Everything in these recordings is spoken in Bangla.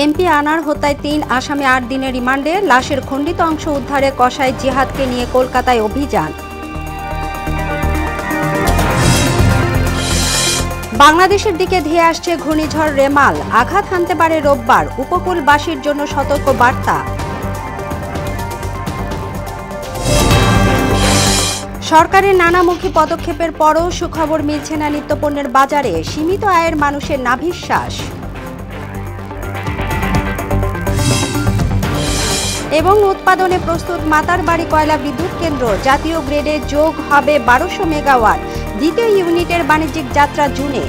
এমপি আনার হত্যায় ৩ আসামি ৮ দিনের রিমান্ডে, লাশের খণ্ডিত অংশ উদ্ধারে কসাই জিহাদকে নিয়ে কলকাতায় অভিযান। বাংলাদেশের দিকে ধেয়ে আসছে ঘূর্ণিঝড় রেমাল, আঘাত হানতে পারে রোববার, উপকূলবাসীর জন্য সতর্ক বার্তা। সরকারের নানামুখী পদক্ষেপের পরও সুখবর মিলছে না নিত্যপণ্যের বাজারে, সীমিত আয়ের মানুষের নাভিশ্বাস। এবং উৎপাদনে প্রস্তুত মাতারবাড়ি কয়লা বিদ্যুৎ কেন্দ্র, জাতীয় গ্রেডে যোগ হবে 1200 মেগাওয়াট, দ্বিতীয় ইউনিটের বাণিজ্যিক যাত্রা জুনে।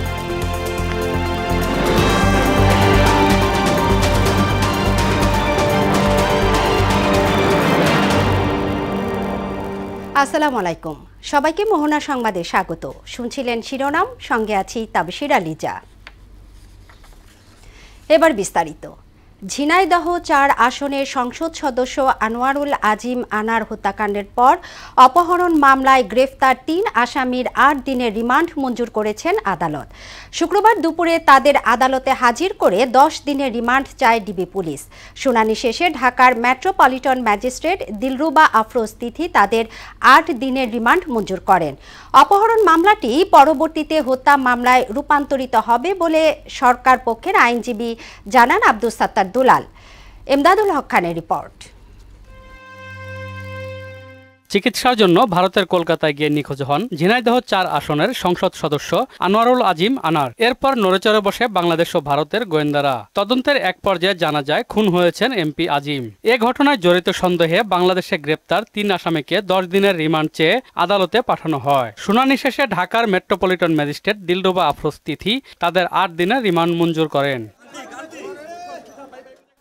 আসসালামু আলাইকুম, সবাইকে মোহনা সংবাদে স্বাগত। শুনছিলেন শিরোনাম, সঙ্গে আছি তাবশিরা লিজা। এবার বিস্তারিত। ঝিনাইদহ ৪ আসনের সংসদ সদস্য আনোয়ারুল আজিম আনার হত্যাকাণ্ডের পর অপহরণ মামলায় গ্রেফতার ৩ আসামির ৮ দিনের রিমান্ড মঞ্জুর করেছেন আদালত। শুক্রবার দুপুরে তাদের আদালতে হাজির করে ১০ দিনের রিমান্ড চায় ডিবি পুলিশ। শুনানি শেষে ঢাকার মেট্রোপলিটন ম্যাজিস্ট্রেট দিলরুবা আফরোজ তিথি তাদের ৮ দিনের রিমান্ড মঞ্জুর করেন। অপহরণ মামলাটি পরবর্তীতে হত্যা মামলায় রূপান্তরিত হবে বলে সরকার পক্ষের আইনজীবী জানান আব্দুস সাত্তার দুলাল। এমদাদুল হক খানের রিপোর্ট। চিকিৎসার জন্য ভারতের কলকাতায় গিয়ে নিখোঁজ হন ঝিনাইদহ ৪ আসনের সংসদ সদস্য আনোয়ারুল আজিম আনার। এরপর নড়েচড়ে বসে বাংলাদেশ ও ভারতের গোয়েন্দারা। তদন্তের এক পর্যায়ে জানা যায় খুন হয়েছেন এমপি আজিম। এ ঘটনায় জড়িত সন্দেহে বাংলাদেশে গ্রেপ্তার ৩ আসামিকে ১০ দিনের রিমান্ড চেয়ে আদালতে পাঠানো হয়। শুনানি শেষে ঢাকার মেট্রোপলিটন ম্যাজিস্ট্রেট দিলরুবা আফরোজ তিথি তাদের ৮ দিনের রিমান্ড মঞ্জুর করেন।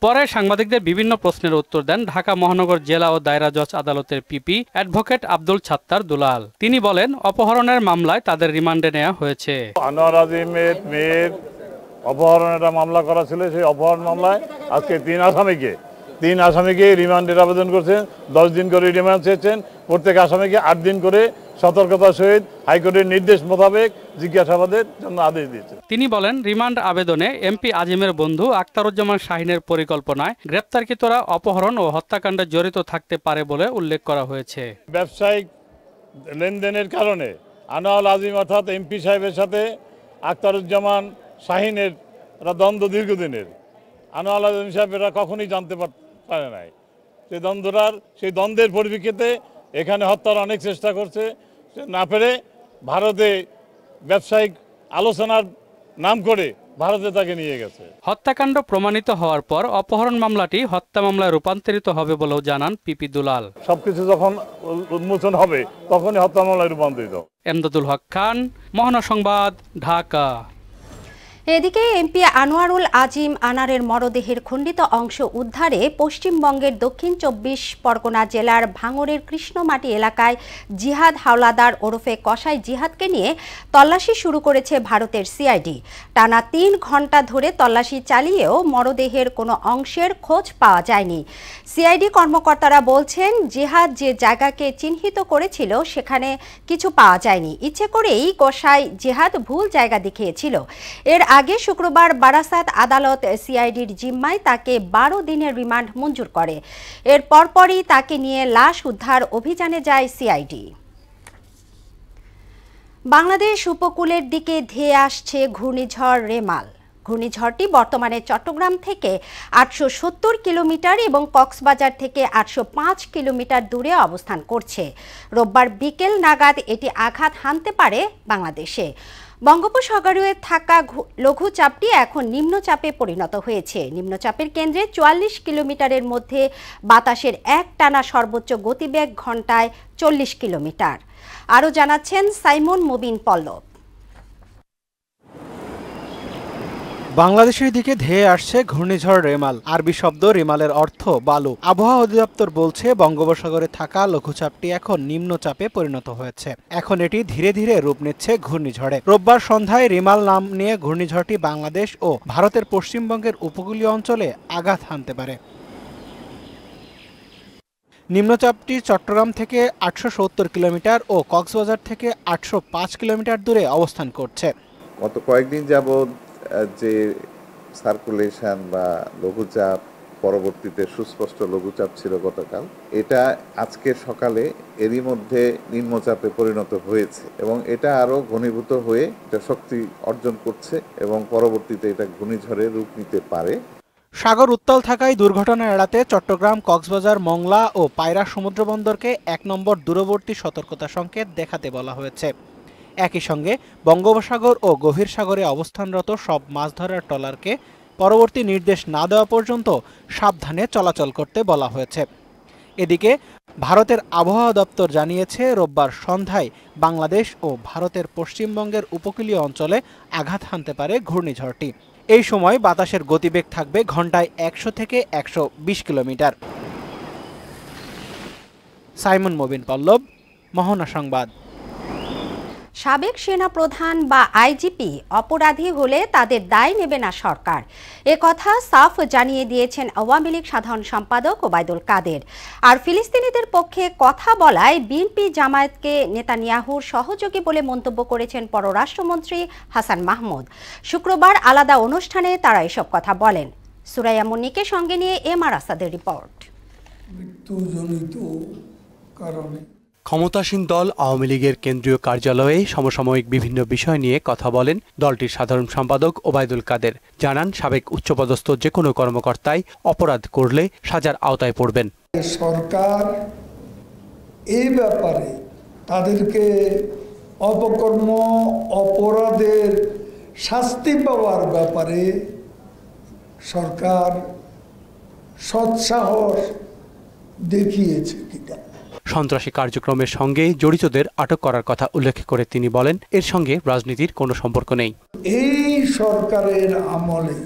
পরে সাংবাদিকদের বিভিন্ন প্রশ্নের উত্তর দেন ঢাকা মহানগর জেলা ও দায়রা জজ আদালতের পিপি অ্যাডভোকেট আব্দুল ছাত্তার দুলাল। তিনি বলেন, অপহরণের মামলায় তাদের রিমান্ডে নেওয়া হয়েছে। আনোয়ার আজিমের মেয়ের অপহরণের মামলা করা ছিল, সেই অপহরণ মামলায় আজকে ৩ আসামিকে রিমান্ডের আবেদন করছেন। 10 দিন করে রিমান্ড চেয়েছেন। প্রত্যেক আসামিকে 8 দিন করে সতর্কতার সহিত হাইকোর্টের নির্দেশ মোতাবেক জিজ্ঞাসাবাদের জন্য আদেশ দিয়েছেন। তিনি বলেন, রিমান্ড আবেদনে এমপি আজিমের বন্ধু আখতারুজ্জামান শাহিনের পরিকল্পনায় গ্রেপ্তারকৃতরা অপহরণ ও হত্যাকাণ্ডে জড়িত থাকতে পারে বলে উল্লেখ করা হয়েছে। ব্যবসায়িক লেনদেনের কারণে আনোয়ারুল আজিম অর্থাৎ এমপি সাহেবের সাথে আখতারুজ্জামান শাহিনের দ্বন্দ্ব দীর্ঘদিনের। আনোয়ারুল আজিম সাহেব এরা কখনোই জানতে পারে নাই সেই দ্বন্দ্বের পরিপ্রেক্ষিতে এখানে হত্যার অনেক চেষ্টা করছে, না পেরে ভারতে ব্যবসায়িক আলোচনার নাম করে ভারতে তাকে নিয়ে গেছে। হত্যাকাণ্ড প্রমাণিত হওয়ার পর অপহরণ মামলাটি হত্যা মামলায় রূপান্তরিত হবে বলেও জানান পিপি দুলাল। সবকিছু যখন উন্মোচন হবে তখনই হত্যা মামলায় রূপান্তরিত। এমদাদুল হক খান, মোহনা সংবাদ, ঢাকা। এদিকে এমপি আনোয়ারুল আজিম আনারের মরদেহের খণ্ডিত অংশ উদ্ধারে পশ্চিমবঙ্গের দক্ষিণ ২৪ পরগনা জেলার ভাঙড়ের কৃষ্ণমাটি এলাকায় জিহাদ হাওলাদার ওরফে কসাই জিহাদকে নিয়ে তল্লাশি শুরু করেছে ভারতের সিআইডি। টানা ৩ ঘণ্টা ধরে তল্লাশি চালিয়েও মরদেহের কোনো অংশের খোঁজ পাওয়া যায়নি। সিআইডি কর্মকর্তারা বলছেন, জিহাদ যে জায়গাকে চিহ্নিত করেছিল সেখানে কিছু পাওয়া যায়নি। ইচ্ছে করেই কসাই জিহাদ ভুল জায়গা দেখিয়েছিল। এর আগে শুক্রবার বারাসাত আদালত সিআইডির জিম্মায় তাকে ১২ দিনের রিমান্ড মঞ্জুর করে। এর পরপরই তাকে নিয়ে লাশ উদ্ধার অভিযানে যায় সিআইডি। বাংলাদেশ উপকূলের দিকে ধেয়ে আসছে ঘূর্ণিঝড় রেমাল। ঘূর্ণিঝড়টি বর্তমানে চট্টগ্রাম থেকে ৮৭০ কিলোমিটার এবং কক্সবাজার থেকে ৮০৫ কিলোমিটার দূরে অবস্থান করছে। রোববার বিকেল নাগাদ এটি আঘাত হানতে পারে বাংলাদেশে। বঙ্গোপসাগরে থাকা লঘুচাপটি এখন নিম্নচাপে পরিণত হয়েছে। নিম্নচাপের কেন্দ্রে ৪৪ কিলোমিটারের মধ্যে বাতাসের একটানা সর্বোচ্চ গতিবেগ ঘন্টায় ৪০ কিলোমিটার। আরও জানাচ্ছেন সাইমন মুবিন পল্লব। বাংলাদেশের দিকে ধেয়ে আসছে ঘূর্ণিঝড় রেমাল। আরবি শব্দ রেমালের অর্থ বালু। আবহাওয়া অধিদপ্তর বলছে, বঙ্গোপসাগরে থাকা লঘুচাপটি এখন নিম্নচাপে পরিণত হয়েছে। এখন এটি ধীরে ধীরে রূপ নিচ্ছে ঘূর্ণিঝড়ে। রোববার সন্ধ্যায় রেমাল নাম নিয়ে ঘূর্ণিঝড়টি বাংলাদেশ ও ভারতের পশ্চিমবঙ্গের উপকূলীয় অঞ্চলে আঘাত হানতে পারে। নিম্নচাপটি চট্টগ্রাম থেকে ৮৭০ কিলোমিটার ও কক্সবাজার থেকে ৮০৫ কিলোমিটার দূরে অবস্থান করছে। গত কয়েকদিন যাবৎ যে সার্কুলেশন বা লঘুচাপ, পরবর্তীতে সুস্পষ্ট লঘুচাপ ছিল গতকাল, এটা আজকে সকালে এরই মধ্যে নিম্নচাপে পরিণত হয়েছে এবং এটা আরো ঘনীভূত হয়ে এটা শক্তি অর্জন করছে এবং পরবর্তীতে এটা ঘূর্ণিঝড়ে রূপ নিতে পারে। সাগর উত্তাল থাকায় দুর্ঘটনা এড়াতে চট্টগ্রাম, কক্সবাজার, মংলা ও পায়রা সমুদ্রবন্দরকে ১ নম্বর দূরবর্তী সতর্কতা সংকেত দেখাতে বলা হয়েছে। একই সঙ্গে বঙ্গোপসাগর ও গভীর সাগরে অবস্থানরত সব মাছ ধরার ট্রলারকে পরবর্তী নির্দেশ না দেওয়া পর্যন্ত সাবধানে চলাচল করতে বলা হয়েছে। এদিকে ভারতের আবহাওয়া দপ্তর জানিয়েছে, রোববার সন্ধ্যায় বাংলাদেশ ও ভারতের পশ্চিমবঙ্গের উপকূলীয় অঞ্চলে আঘাত হানতে পারে ঘূর্ণিঝড়টি। এই সময় বাতাসের গতিবেগ থাকবে ঘন্টায় ১০০ থেকে ১২০ কিলোমিটার। সাইমন মবিন পল্লব, মোহনা সংবাদ। সাবেক সেনাপ্রধান বা আইজিপি অপরাধী হলে তাদের দায় নেবে না সরকার, কথা সাফ জানিয়ে দিয়েছেন আওয়ামী লীগ সাধারণ সম্পাদক ওবায়দুল কাদের। আর ফিলিস্তিনিদের পক্ষে কথা বলায় বিএনপি জামায়াতকে নেতানিয়াহুর সহযোগী বলে মন্তব্য করেছেন পররাষ্ট্রমন্ত্রী হাসান মাহমুদ। শুক্রবার আলাদা অনুষ্ঠানে তারা এসব কথা বলেন। সুরাইয়া মুন্নিকে সঙ্গে নিয়ে এমআর আসাদের রিপোর্ট। মৃত্যুজনিত কারণে ক্ষমতাসীন দল আওয়ামী লীগের কেন্দ্রীয় কার্যালয়ে সমসাময়িক বিভিন্ন বিষয় নিয়ে কথা বলেন দলটির সাধারণ সম্পাদক ওবায়দুল কাদের। জানান, সাবেক উচ্চপদস্থ যে কোনো কর্মকর্তাই অপরাধ করলে সাজার আওতায় পড়বেন। সরকার এই ব্যাপারে তাদেরকে অপকর্ম, অপরাধের শাস্তি পাওয়ার ব্যাপারে সরকার সৎসাহস দেখিয়েছে কিনা। সন্ত্রাসী কার্যক্রমের সঙ্গে জড়িতদের আটক করার কথা উল্লেখ করে তিনি বলেন, এর সঙ্গে রাজনীতির কোনো সম্পর্ক নেই। এই সরকারের আমলে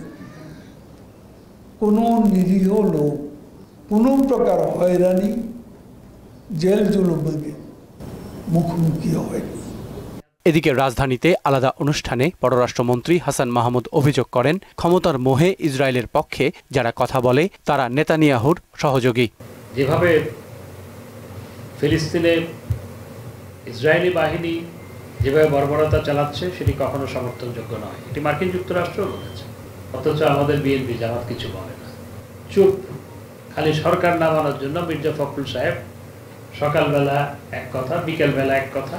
কোনো নিরীহ লোক কোনো প্রকার হয়রানি, জেল জুলুমের মুখোমুখি হয়নি। এদিকে রাজধানীতে আলাদা অনুষ্ঠানে পররাষ্ট্রমন্ত্রী হাসান মাহমুদ অভিযোগ করেন, ক্ষমতার মোহে ইসরায়েলের পক্ষে যারা কথা বলে তারা নেতানিয়াহুর সহযোগী। যেভাবে ফিলিস্তিনে ইসরায়েলি বাহিনী যেভাবে বর্বরতা চালাচ্ছে সেটি কখনো সমর্থনযোগ্য নয়, এটি মার্কিন যুক্তরাষ্ট্র বলেছে, অথচ আমাদের বিএনপি জামাত কিছু বলে না, চুপ। খালি সরকার নামানোর জন্য মির্জা ফখরুল সাহেব সকালবেলা এক কথা, বিকেলবেলা এক কথা,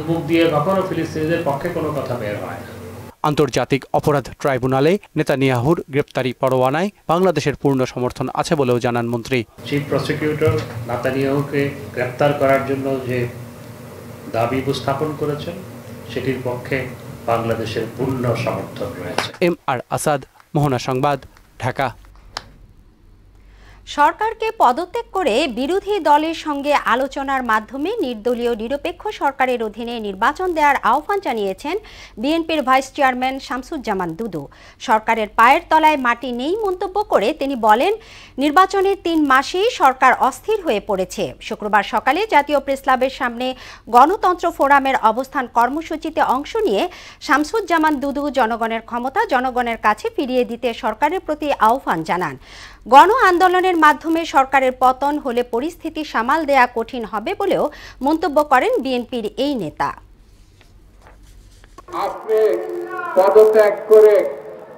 মুখ দিয়ে কখনো ফিলিস্তিনিদের পক্ষে কোনো কথা বের হয় না। আন্তর্জাতিক অপরাধ ট্রাইব্যুনালে নেতানিয়াহুর গ্রেপ্তারি পরোয়ানায় বাংলাদেশের পূর্ণ সমর্থন আছে বলেও জানান মন্ত্রী। চিফ প্রসিকিউটর নেতানিয়াহুকে গ্রেপ্তার করার জন্য যে দাবি উপস্থাপন করেছেন সেটির পক্ষে বাংলাদেশের পূর্ণ সমর্থন রয়েছে। এমআর আসাদ, মোহনা সংবাদ, ঢাকা। সরকারকে পদত্যাগ করে বিরোধী দলের সঙ্গে আলোচনার মাধ্যমে নির্দলীয় নিরপেক্ষ সরকারের অধীনে নির্বাচন দেওয়ার আহ্বান জানিয়েছেন বিএনপির ভাইস চেয়ারম্যান শামসুজ্জামান দুদু। সরকারের পায়ের তলায় মাটি নেই মন্তব্য করে তিনি বলেন, নির্বাচনের ৩ মাসেই সরকার অস্থির হয়ে পড়েছে। শুক্রবার সকালে জাতীয় প্রেসক্লাবের সামনে গণতন্ত্র ফোরামের অবস্থান কর্মসূচিতে অংশ নিয়ে শামসুজ্জামান দুদু জনগণের ক্ষমতা জনগণের কাছে ফিরিয়ে দিতে সরকারের প্রতি আহ্বান জানান। গণ আন্দোলনের মাধ্যমে সরকারের পতন হলে পরিস্থিতি সামাল দেয়া কঠিন হবে বলেও মন্তব্য করেন বিএনপির এই নেতা। আপনি পদত্যাগ করে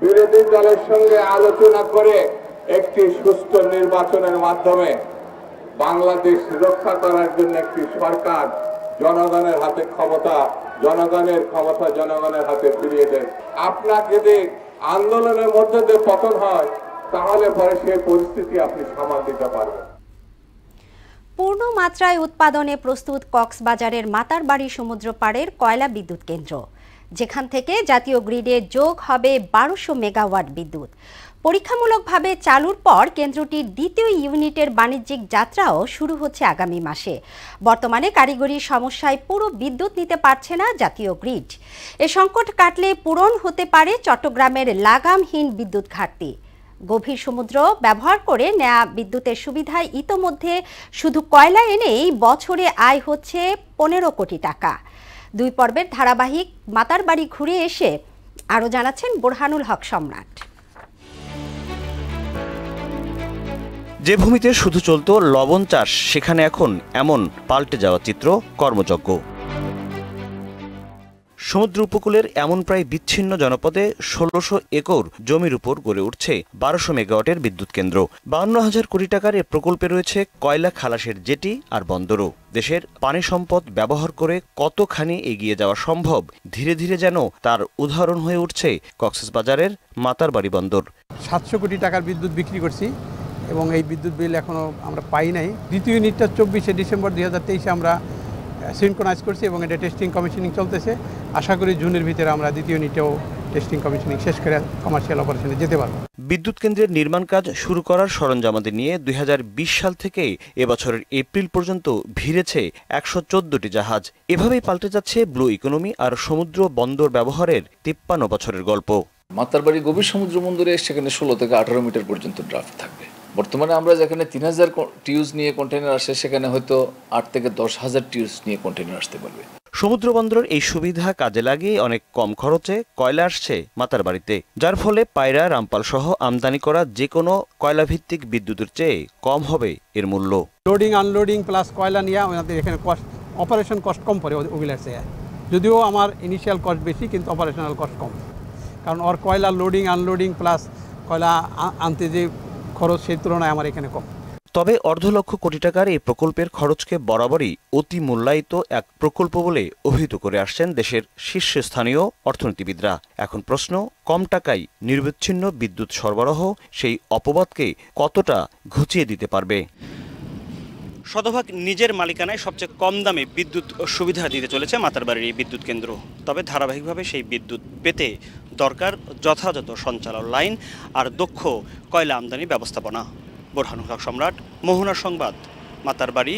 বিরোধী দলের সঙ্গে আলোচনা করে একটি সুষ্ঠু নির্বাচনের মাধ্যমে বাংলাদেশ রক্ষা করার জন্য একটি সরকার জনগণের হাতে ক্ষমতা, জনগণের ক্ষমতা জনগণের হাতে ফিরিয়ে দেন। আপনার যদি আন্দোলনের মধ্যে দিয়ে পতন হয় তাহলে পরে সেই পরিস্থিতি আপনি সামাল দিতে পারবেন। পূর্ণ মাত্রায় উৎপাদনে প্রস্তুত কক্সবাজারের মাতারবাড়ি সমুদ্র পাড়ের কয়লা বিদ্যুৎ কেন্দ্র, যেখান থেকে জাতীয় গ্রিডে যোগ হবে 1200 মেগাওয়াট বিদ্যুৎ। পরীক্ষামূলকভাবে চালুর পর কেন্দ্রটির দ্বিতীয় ইউনিটের বাণিজ্যিক যাত্রাও শুরু হচ্ছে আগামী মাসে। বর্তমানে কারিগরি সমস্যায় পুরো বিদ্যুৎ নিতে পারছে না জাতীয় গ্রিড। এ সংকট কাটলে পূরণ হতে পারে চট্টগ্রামের লাগামহীন বিদ্যুৎ ঘাটতি। গভীর সমুদ্র ব্যবহার করে নেয়া বিদ্যুতের সুবিধায় ইতোমধ্যে শুধু কয়লা এনেই বছরে আয় হচ্ছে 15 কোটি টাকা। 2 পর্বের ধারাবাহিক মাতারবাড়ি ঘুরে এসে আরও জানাচ্ছেন বোরহানুল হক সম্রাট। যে ভূমিতে শুধু চলত লবণ চাষ, সেখানে এখন এমন পাল্টে যাওয়া চিত্র কর্মযজ্ঞ। সমুদ্র উপকূলের এমন প্রায় বিচ্ছিন্ন জনপদে ১৬০০ একর জমির উপর গড়ে উঠছে ১২০০ মেগাওয়াটের বিদ্যুৎ কেন্দ্র। ৫২,০০০ কোটি টাকার এ প্রকল্পে রয়েছে কয়লা খালাসের জেটি আর বন্দরও। দেশের পানি সম্পদ ব্যবহার করে কতখানি এগিয়ে যাওয়া সম্ভব ধীরে ধীরে যেন তার উদাহরণ হয়ে উঠছে কক্সবাজারের মাতারবাড়ি বন্দর। ৭০০ কোটি টাকার বিদ্যুৎ বিক্রি করছি এবং এই বিদ্যুৎ বিল এখনও আমরা পাই নাই। দ্বিতীয় ইউনিটটা ২৪শে ডিসেম্বর ২০২৩ আমরা সিনক্রোনাইজ করছি এবং এটা টেস্টিং কমিশনিং চলতেছে। আশা করি জুনের ভিতরে আমরা দ্বিতীয় ইউনিটেও টেস্টিং কমিশনিং শেষ করে কমার্শিয়াল অপারেশনে যেতে পারব। বিদ্যুৎ কেন্দ্রের নির্মাণ কাজ শুরু করার সরঞ্জামাদি নিয়ে ২০২০ সাল থেকে এবছরের এপ্রিল পর্যন্ত ভিড়েছে ১১৪টি জাহাজ। এভাবেই পাল্টে যাচ্ছে ব্লু ইকোনমি আর সমুদ্র বন্দর ব্যবহারের ৫৩ বছরের গল্প। মাতারবাড়ি গভীর সমুদ্র বন্দরে সেখানে ১৬ থেকে ১৮ মিটার পর্যন্ত ড্রাফট থাকবে। বর্তমানে আমরা যেখানে ৩,০০০ টিউজ নিয়ে কন্টেইনার আসে সেখানে হয়তো ৮ থেকে ১০,০০০ টিউজ নিয়ে কন্টেইনার আসতে পারবে। সমুদ্র বন্দরের এই সুবিধা কাজে লাগিয়ে অনেক কম খরচে কয়লা আসছে মাতারবাড়িতে, যার ফলে পায়রা, রামপাল সহ আমদানি করা যে কোনো কয়লাভিত্তিক বিদ্যুতের চেয়ে কম হবে এর মূল্য। লোডিং আনলোডিং প্লাস কয়লা নিয়ে আমাদের এখানে কস্ট অপারেশন কস্ট কম পড়ে ওগুলার চেয়ে। যদিও আমার ইনিশিয়াল কস্ট বেশি কিন্তু অপারেশনাল কস্ট কম, কারণ ওর কয়লা লোডিং আনলোডিং প্লাস কয়লা আনতে যে খরচ সেই তুলনায় আমার এখানে কম। তবে ১.৫ লক্ষ কোটি টাকার এই প্রকল্পের খরচকে বরাবরই অতি মূল্যায়িত এক প্রকল্প বলে অভিহিত করে আসছেন দেশের শীর্ষস্থানীয় অর্থনীতিবিদরা। এখন প্রশ্ন, কম টাকায় নিরবিচ্ছিন্ন বিদ্যুৎ সরবরাহ সেই অপবাদকে কতটা ঘুচিয়ে দিতে পারবে? শতভাগ নিজের মালিকানায় সবচেয়ে কম দামে বিদ্যুৎ সুবিধা দিতে চলেছে মাতারবাড়ির বিদ্যুৎ কেন্দ্র। তবে ধারাবাহিকভাবে সেই বিদ্যুৎ পেতে দরকার যথাযথ সঞ্চালন লাইন আর দক্ষ কয়লা আমদানি ব্যবস্থাপনা। বোরহানুল হক সম্রাট, মোহনা সংবাদ, মাতারবাড়ি,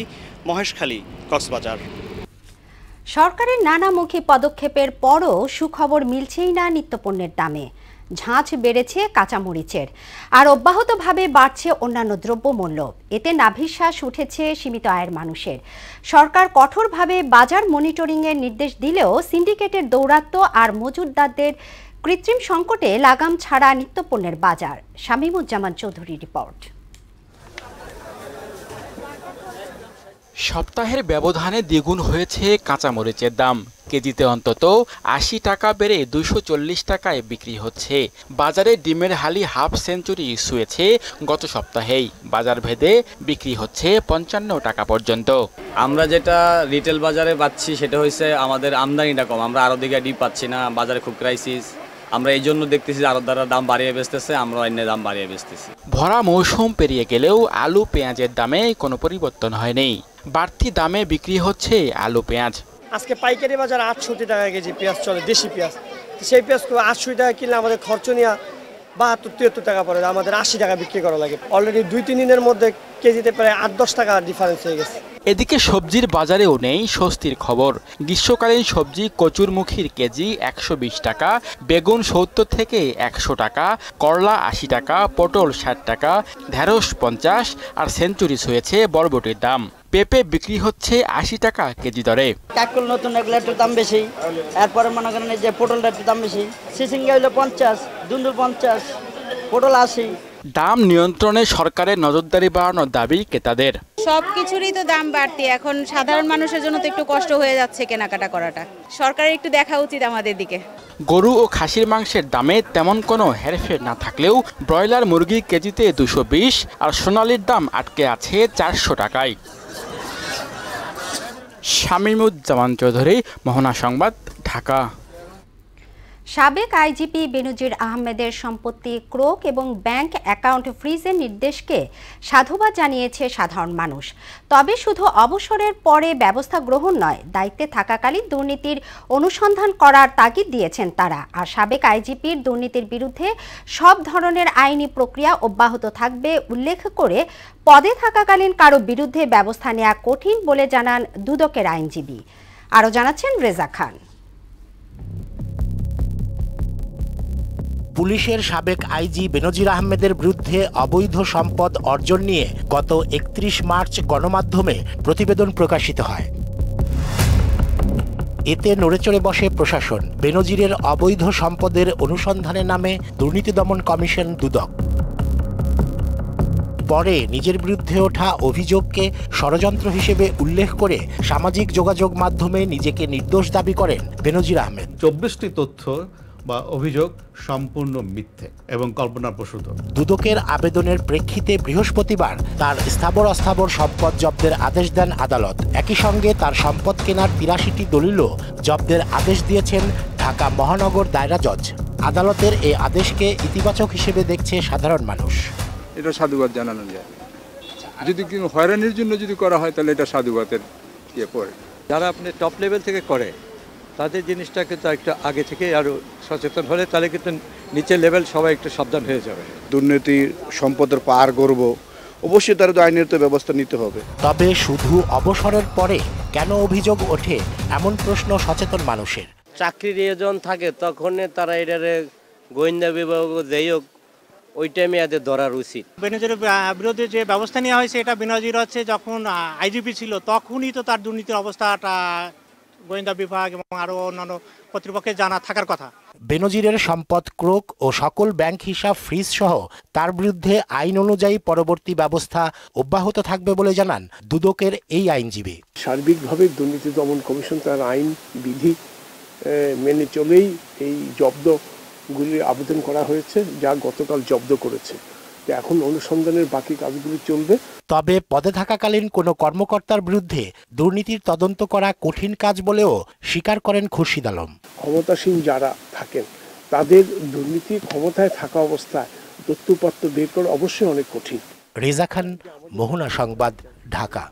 মহেশখালী, কক্সবাজার। সরকারের নানামুখী পদক্ষেপের পরও সুখবর মিলছেই না নিত্যপণ্যের দামে। ঝাঁঝ বেড়েছে কাঁচামরিচের, আর অব্যাহতভাবে বাড়ছে অন্যান্য দ্রব্যমূল্য। এতে নাভিশ্বাস উঠেছে সীমিত আয়ের মানুষের। সরকার কঠোরভাবে বাজার মনিটরিংয়ের নির্দেশ দিলেও সিন্ডিকেটের দৌরাত্ম্য আর মজুতদারদের কৃত্রিম সংকটে লাগাম ছাড়া নিত্যপণ্যের বাজার। শামীমুজ্জামান চৌধুরী রিপোর্ট। সপ্তাহের ব্যবধানে দ্বিগুণ হয়েছে কাঁচামরিচের দাম। কেজিতে অন্তত ৮০ টাকা বেড়ে ২৪০ টাকায় বিক্রি হচ্ছে। বাজারে ডিমের হালি হাফ সেঞ্চুরি ছুঁয়েছে গত সপ্তাহেই। বাজার ভেদে বিক্রি হচ্ছে ৫৫ টাকা পর্যন্ত। আমরা যেটা রিটেল বাজারে পাচ্ছি সেটা হচ্ছে আমাদের আমদানিটা কম, আমরা আরো দিকে ডিপ পাচ্ছি না, বাজারে খুব ক্রাইসিস। আমরা এই জন্য দেখতেছি আরো দ্বারা দাম বাড়িয়ে বেচতেছে, আমরা অন্য দাম বাড়িয়ে বেচতেছি। ভরা মৌসুম পেরিয়ে গেলেও আলু পেঁয়াজের দামে কোনো পরিবর্তন হয়নি। বাড়তি দামে বিক্রি হচ্ছে আলু পেঁয়াজ। আজকে পাইকারি বাজার ৬৮ টাকা কেজি পেঁয়াজ চলে, দেশি পেঁয়াজ। সেই পেঁয়াজ ৮০ টাকা কিনলে আমাদের খরচ নিয়ে ৭২-৭৩ টাকা পড়ে, আমাদের ৮০ টাকা বিক্রি করা লাগে। অলরেডি ২-৩ দিনের মধ্যে কেজিতে প্রায় ৮-১০ টাকা ডিফারেন্স হয়ে গেছে। এদিকে সবজির বাজারেও নেই স্বস্তির খবর। গ্রীষ্মকালীন সবজি কচুরমুখীর কেজি ১২০ টাকা, বেগুন ৭০ থেকে ১০০ টাকা, করলা ৮০ টাকা, পটল ৬০ টাকা, ঢেঁড়স ৫০, আর সেঞ্চুরি ছুঁয়েছে বরবটির দাম। পেঁপে বিক্রি হচ্ছে ৮০ টাকা কেজি দরে। কাকল নতুন এগুলো একটু দাম বেশি, এরপরে মনে করেন যে পটলটা একটু দাম বেশি। সিসিঙ্গা হইলো ৫০, দুন্দুল ৫০, পটল ৮০। দাম নিয়ন্ত্রণে সরকারের নজরদারি বাড়ানোর দাবি ক্রেতাদের। সবকিছুরই তো দাম বাড়তি, এখন সাধারণ মানুষের জন্য তো একটু কষ্ট হয়ে যাচ্ছে কেনাকাটা করাটা। সরকারের একটু দেখা উচিত আমাদের দিকে। গরু ও খাসির মাংসের দামে তেমন কোনো হেরফের না থাকলেও ব্রয়লার মুরগি কেজিতে ২২০ আর সোনালির দাম আটকে আছে ৪০০ টাকায়। শামীমুজ্জামান চৌধুরী, মোহনা সংবাদ, ঢাকা। সাবেক আইজিপি বেনজির আহমেদের সম্পত্তি ক্রোক এবং ব্যাংক অ্যাকাউন্ট ফ্রিজের নির্দেশকে সাধুবাদ জানিয়েছে সাধারণ মানুষ। তবে শুধু অবসরের পরে ব্যবস্থা গ্রহণ নয়, দায়িত্বে থাকাকালীন দুর্নীতির অনুসন্ধান করার তাগিদ দিয়েছেন তারা। আর সাবেক আইজিপির দুর্নীতির বিরুদ্ধে সব ধরনের আইনি প্রক্রিয়া অব্যাহত থাকবে উল্লেখ করে পদে থাকাকালীন কারো বিরুদ্ধে ব্যবস্থা নেওয়া কঠিন বলে জানান দুদকের আইনজীবী। আরও জানাচ্ছেন রেজা খান। পুলিশের সাবেক আইজি বেনজির আহমেদের বিরুদ্ধে অবৈধ সম্পদ অর্জন নিয়ে গত ৩১ মার্চ গণমাধ্যমে প্রতিবেদন প্রকাশিত হয়। এতে নড়েচড়ে বসে প্রশাসন। বেনজিরের অবৈধ সম্পদের অনুসন্ধানের নামে দুর্নীতি দমন কমিশন দুদক। পরে নিজের বিরুদ্ধে ওঠা অভিযোগকে ষড়যন্ত্র হিসেবে উল্লেখ করে সামাজিক যোগাযোগ মাধ্যমে নিজেকে নির্দোষ দাবি করেন বেনজির আহমেদ। 24টি তথ্য বা অভিযোগ সম্পূর্ণ মিথ্যে এবং কল্পনাপ্রসূত। দুদকের আবেদনের প্রেক্ষিতে বৃহস্পতিবার তার স্থাবর অস্থাবর সম্পদ জব্দের আদেশ দেন আদালত। একই সঙ্গে তার সম্পদ কেনার ৮৩টি দলিলও জব্দের আদেশ দিয়েছেন ঢাকা মহানগর দায়রা জজ। আদালতের এই আদেশকে ইতিবাচক হিসেবে দেখছে সাধারণ মানুষ। এটা সাধুবাদ জানানো যায়, যদি কোনো হয়রানির জন্য যদি করা হয় তাহলে এটা সাধুবাদের ইয়ে পড়ে। যারা আপনি টপ লেভেল থেকে করে তাদের জিনিসটা কিন্তু একটু আগে থেকে আরও সচেতন হলে তাহলে কিন্তু নিচের লেভেল সবাই একটু সাবধান হয়ে যাবে। দুর্নীতির সম্পদের পার করব, অবশ্যই তার আইনের তো ব্যবস্থা নিতে হবে। তবে শুধু অবসরের পরে কেন অভিযোগ ওঠে এমন প্রশ্ন সচেতন মানুষের। চাকরির এজন থাকে তখন তারা এটারে গোয়েন্দা বিভাগ যাই হোক ওই টাইমে এদের ধরার উচিত। বেনজিরের বিরুদ্ধে যে ব্যবস্থা নেওয়া হয়েছে এটা বেনজির হচ্ছে যখন আইজিপি ছিল তখনই তো তার দুর্নীতির অবস্থাটা গোয়েন্দা বিভাগ এবং আরও অন্যান্য কর্তৃপক্ষের জানা থাকার কথা। বেনজিরের সম্পদ ক্রোক ও সকল ব্যাংক হিসাব ফ্রিজ সহ তার বিরুদ্ধে আইন অনুযায়ী পরবর্তী ব্যবস্থা অব্যাহত থাকবে বলে জানান দুদকের এই আইনজীবী। সার্বিকভাবে দুর্নীতি দমন কমিশন তার আইন বিধি মেনে চলেই এই জব্দগুলি আবেদন করা হয়েছে, যা গতকাল জব্দ করেছে। এখন অনুসন্ধানের বাকি কাজগুলি চলবে। তবে পদে থাকাকালীন কোনো কর্মকর্তার বিরুদ্ধে দুর্নীতির তদন্ত করা কঠিন কাজ বলেও স্বীকার করেন খুরশিদ আলম। ক্ষমতাসীন যারা থাকেন তাদের দুর্নীতি ক্ষমতায় থাকা অবস্থায় তথ্যপত্র বের করা অবশ্যই অনেক কঠিন। রেজা খান, মোহনা সংবাদ, ঢাকা।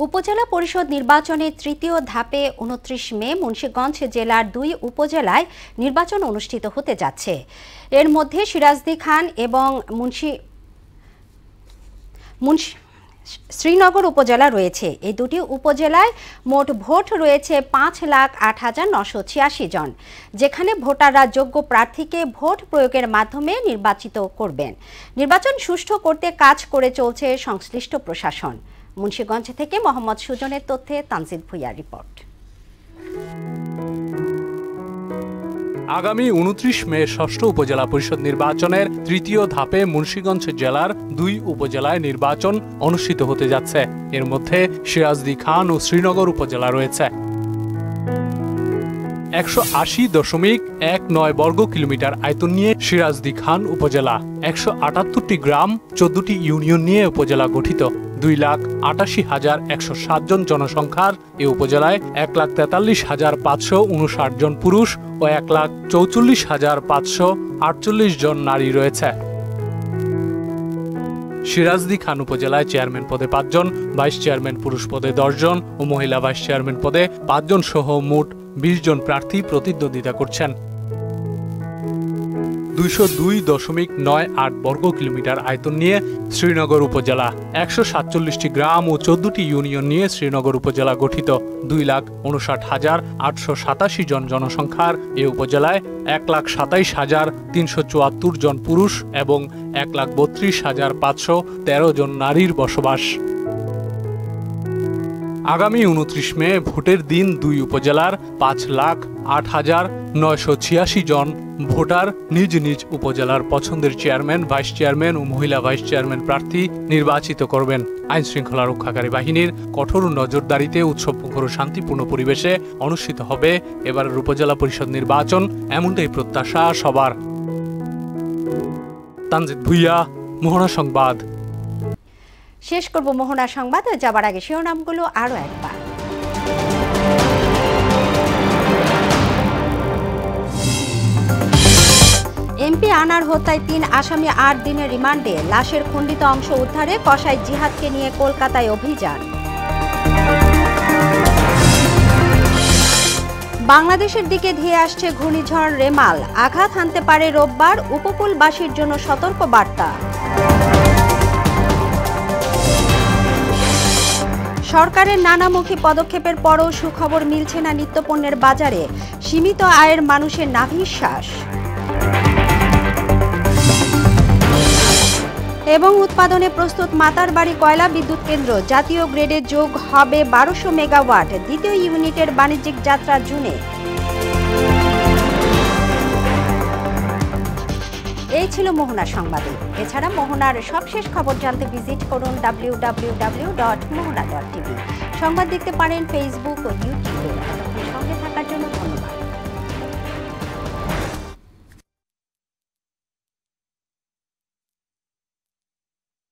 উপজেলা পরিষদ নির্বাচনের তৃতীয় ধাপে 29 মে মুন্সিগঞ্জ জেলার 2 উপজেলায় নির্বাচন অনুষ্ঠিত হতে যাচ্ছে। এর মধ্যে সিরাজদি খান এবং শ্রীনগর উপজেলা রয়েছে। এই দুটি উপজেলায় মোট ভোট রয়েছে 5,08,986 জন, যেখানে ভোটাররা যোগ্য প্রার্থীকে ভোট প্রয়োগের মাধ্যমে নির্বাচিত করবেন। নির্বাচন সুষ্ঠু করতে কাজ করে চলছে সংশ্লিষ্ট প্রশাসন। মুন্সিগঞ্জ থেকে মোহাম্মদ সুজনের তথ্যে তানজিদ ভুইয়ার রিপোর্ট। আগামী 29 মে ষষ্ঠ উপজেলা পরিষদ নির্বাচনের তৃতীয় ধাপে মুন্সিগঞ্জ জেলার 2 উপজেলায় নির্বাচন অনুষ্ঠিত হতে যাচ্ছে। এর মধ্যে সিরাজদি খান ও শ্রীনগর উপজেলা রয়েছে। 180.19 বর্গ কিলোমিটার আয়তন নিয়ে সিরাজদি খান উপজেলা। 178টি গ্রাম, 14টি ইউনিয়ন নিয়ে উপজেলা গঠিত। 2,88,107 জন জনসংখ্যার এই উপজেলায় 1,43,559 জন পুরুষ ও 1,44,548 জন নারী রয়েছে। সিরাজদি খান উপজেলায় চেয়ারম্যান পদে 5 জন, ভাইস চেয়ারম্যান পুরুষ পদে 10 জন ও মহিলা ভাইস চেয়ারম্যান পদে 5 জন সহ মোট 20 জন প্রার্থী প্রতিদ্বন্দ্বিতা করছেন। 202.98 বর্গ কিলোমিটার আয়তন নিয়ে শ্রীনগর উপজেলা। 147টি গ্রাম ও 14টি ইউনিয়ন নিয়ে শ্রীনগর উপজেলা গঠিত। 2,59,887 জন জনসংখ্যার এই উপজেলায় 1,27,374 জন পুরুষ এবং 1,32,513 জন নারীর বসবাস। আগামী 29 মে ভোটের দিন 2 উপজেলার 5,08,986 জন ভোটার নিজ নিজ উপজেলার পছন্দের চেয়ারম্যান, ভাইস চেয়ারম্যান ও মহিলা ভাইস চেয়ারম্যান প্রার্থী নির্বাচিত করবেন। আইন শৃঙ্খলা রক্ষাকারী বাহিনীর কঠোর নজরদারিতে উৎসবমুখর শান্তিপূর্ণ পরিবেশে অনুষ্ঠিত হবে এবারের উপজেলা পরিষদ নির্বাচন, এমনটাই প্রত্যাশা সবার। তানজিদ ভুইয়া, মোহনা সংবাদ। শেষ করব মোহনা সংবাদ, যাবার আগে শিরোনামগুলো আরো একবার। এমপি আনার হত্যায় 3 আসামি 8 দিনের রিমান্ডে। লাশের খণ্ডিত অংশ উদ্ধারে কসাই জিহাদকে নিয়ে কলকাতায় অভিযান। বাংলাদেশের দিকে ধেয়ে আসছে ঘূর্ণিঝড় রেমাল। আঘাত হানতে পারে রোববার, উপকূলবাসীর জন্য সতর্ক বার্তা। সরকারের নানামুখী পদক্ষেপের পরও সুখবর মিলছে না নিত্যপণ্যের বাজারে। সীমিত আয়ের মানুষের নাভিশ্বাস। এবং উৎপাদনে প্রস্তুত মাতারবাড়ি কয়লা বিদ্যুৎ কেন্দ্র। জাতীয় গ্রেডে যোগ হবে 1200 মেগাওয়াট। দ্বিতীয় ইউনিটের বাণিজ্যিক যাত্রা জুনে। এই ছিল মোহনা সংবাদে। এছাড়া মোহনার সবশেষ খবর জানতে ভিজিট করুন www.mohona.tv। সংবাদ দেখতে পারেন ফেসবুক ও ইউটিউবে। সঙ্গে